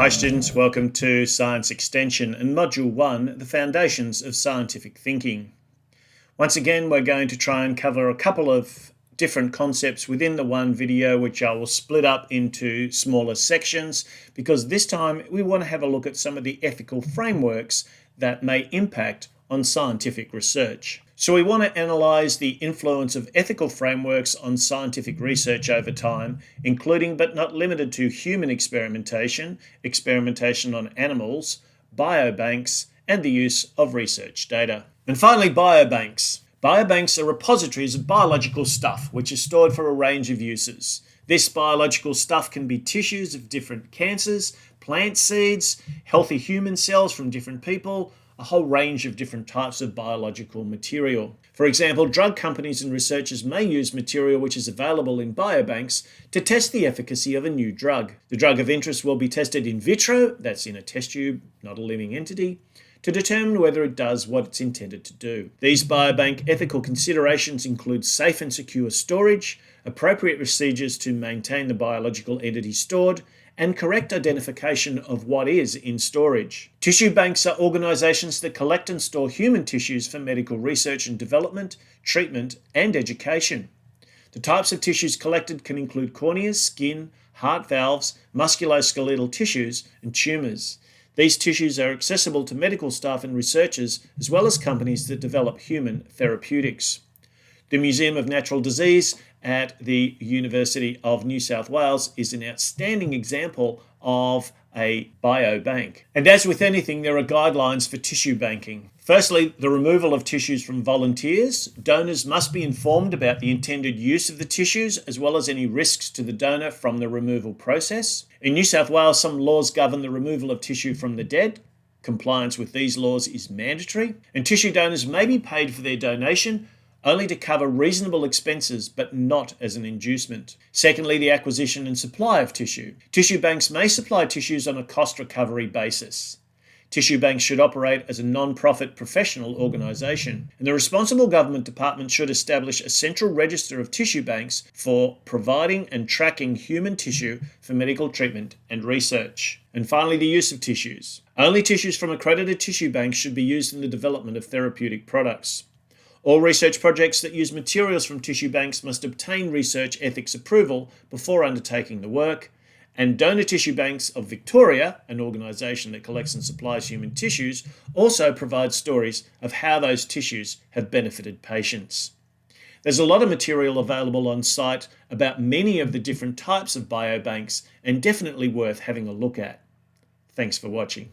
Hi students, welcome to Science Extension and Module 1, the Foundations of Scientific Thinking. Once again, we're going to try and cover a couple of different concepts within the one video, which I will split up into smaller sections, because this time we want to have a look at some of the ethical frameworks that may impact on scientific research. So we want to analyse the influence of ethical frameworks on scientific research over time, including but not limited to human experimentation, experimentation on animals, biobanks, and the use of research data. And finally, biobanks. Biobanks are repositories of biological stuff which is stored for a range of uses. This biological stuff can be tissues of different cancers, plant seeds, healthy human cells from different people, a whole range of different types of biological material. For example, drug companies and researchers may use material which is available in biobanks to test the efficacy of a new drug. The drug of interest will be tested in vitro, that's in a test tube, not a living entity, to determine whether it does what it's intended to do. These biobank ethical considerations include safe and secure storage, appropriate procedures to maintain the biological entity stored, and correct identification of what is in storage. Tissue banks are organisations that collect and store human tissues for medical research and development, treatment, and education. The types of tissues collected can include corneas, skin, heart valves, musculoskeletal tissues, and tumours. These tissues are accessible to medical staff and researchers, as well as companies that develop human therapeutics. The Museum of Natural Disease at the University of New South Wales is an outstanding example of a biobank. And as with anything, there are guidelines for tissue banking. Firstly, the removal of tissues from volunteers. Donors must be informed about the intended use of the tissues, as well as any risks to the donor from the removal process. In New South Wales, some laws govern the removal of tissue from the dead. Compliance with these laws is mandatory, and tissue donors may be paid for their donation only to cover reasonable expenses, but not as an inducement. Secondly, the acquisition and supply of tissue. Tissue banks may supply tissues on a cost recovery basis. Tissue banks should operate as a non-profit professional organisation, and the responsible government department should establish a central register of tissue banks for providing and tracking human tissue for medical treatment and research. And finally, the use of tissues. Only tissues from accredited tissue banks should be used in the development of therapeutic products. All research projects that use materials from tissue banks must obtain research ethics approval before undertaking the work, and Donor Tissue Banks of Victoria, an organisation that collects and supplies human tissues, also provides stories of how those tissues have benefited patients. There's a lot of material available on site about many of the different types of biobanks, and definitely worth having a look at. Thanks for watching.